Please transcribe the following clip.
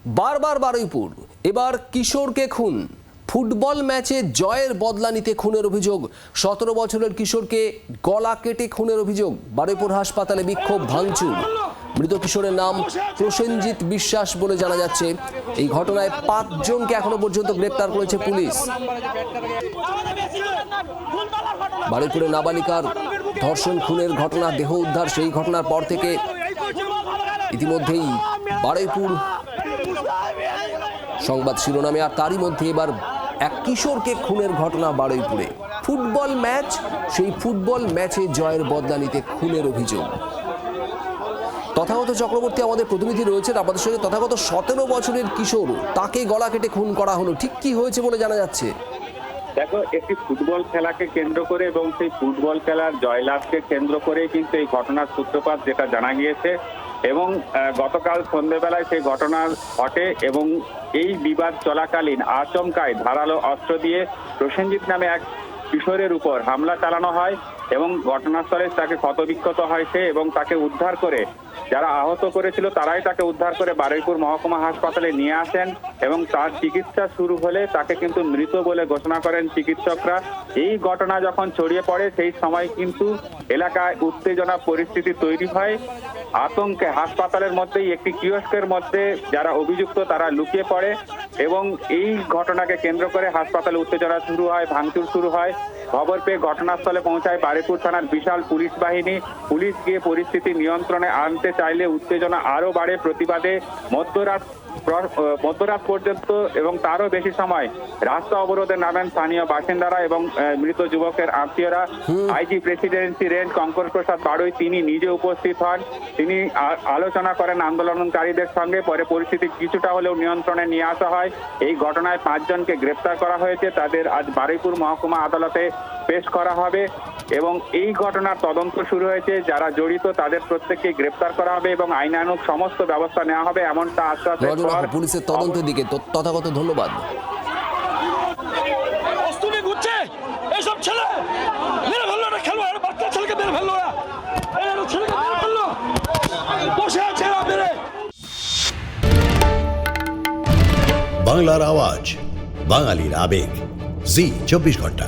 বারবার বারুইপুর, এবার কিশোরকে খুন। ফুটবল ম্যাচে জয়ের বদলা নিতে খুনের অভিযোগ। 17 বছরের কিশোরকে গলা কেটে খুনের অভিযোগ। বারুইপুর হাসপাতালে বিক্ষোভ, ভাঙচুর। মৃত কিশোরের নাম প্রসেনজিৎ বিশ্বাস বলে জানা যাচ্ছে। এই ঘটনায় 5 জনকে এখনো পর্যন্ত গ্রেপ্তার করেছে পুলিশ। বারুইপুরে নাবালিকার ধর্ষণ খুনের ঘটনা, দেহ উদ্ধার। সেই ঘটনার পর থেকে ইতিমধ্যেই বারুইপুর সংবাদ শিরোনামে, আর তারই মধ্যে এবার এক কিশোরকে খুনের ঘটনা বারুইপুরে। ফুটবল ম্যাচ, সেই ফুটবল ম্যাচে জয়ের বদলা নিতে খুনের অভিযোগ। তথাগত চক্রবর্তী আমাদের প্রতিনিধি রয়েছেন আমাদের সঙ্গে। তথাগত, 17 বছরের কিশোর, তাকে গলা কেটে খুন করা হলো, ঠিক কি হয়েছে বলে জানা যাচ্ছে? দেখো, একটি ফুটবল খেলাকে কেন্দ্র করে এবং সেই ফুটবল খেলার জয়লাভকে কেন্দ্র করে কিন্তু এই ঘটনার সূত্রপাত যেটা জানা গিয়েছে। এবং গতকাল সন্ধ্যেবেলায় সেই ঘটনা ঘটে এবং এই বিবাদ চলাকালীন আচমকায় ধারালো অস্ত্র দিয়ে প্রসেনজিৎ নামে এক কিশোরের উপর হামলা চালানো হয় এবং ঘটনাস্থলে তাকে ক্ষতবিক্ষত হয়েছে এবং তাকে উদ্ধার করে, যারা আহত করেছিল তারাই তাকে উদ্ধার করে বারুইপুর মহকুমা হাসপাতালে নিয়ে আসেন এবং তার চিকিৎসা শুরু হলে তাকে কিন্তু মৃত বলে ঘোষণা করেন চিকিৎসকরা। এই ঘটনা যখন ছড়িয়ে পড়ে সেই সময় কিন্তু এলাকায় উত্তেজনা পরিস্থিতি তৈরি হয়। আতঙ্কে হাসপাতালের মধ্যেই একটি কিয়স্কের মধ্যে যারা অভিযুক্ত তারা লুকিয়ে পড়ে এবং এই ঘটনাকে কেন্দ্র করে হাসপাতালে উত্তেজনা শুরু হয়, ভাঙচুর শুরু হয়। খবর পেয়ে ঘটনাস্থলে পৌঁছায় বারুইপুর থানার বিশাল পুলিশ বাহিনী। পুলিশ গিয়ে পরিস্থিতি নিয়ন্ত্রণে আনতে চাইলে উত্তেজনা আরো বাড়ে। প্রতিবাদে মধ্যরাত পর্যন্ত এবং তারও বেশি সময় রাস্তা অবরোধে নামেন স্থানীয় বাসিন্দারা এবং মৃত যুবকের আত্মীয়রা। আইজি প্রেসিডেন্সি রেঞ্জ কঙ্কর প্রসাদ বাড়ুই তিনি নিজে উপস্থিত হন। তিনি আলোচনা করেন আন্দোলনকারীদের সঙ্গে। পরে পরিস্থিতি কিছুটা হলেও নিয়ন্ত্রণে নিয়ে আসা হয়। এই ঘটনায় 5 জনকে গ্রেপ্তার করা হয়েছে। তাদের আজ বারুইপুর মহকুমা আদালতে পেশ করা হবে এবং এই ঘটনার তদন্ত শুরু হয়েছে। যারা জড়িত তাদের প্রত্যেককে গ্রেপ্তার করা হবে এবং আইনানুগ সমস্ত ব্যবস্থা নেওয়া হবে, এমনটা আশ্বাস পুলিশের তদন্তের দিকে। তথাগত ধন্যবাদ। বাংলার আওয়াজ, বাঙালির আবেগ, জি 24 ঘন্টা।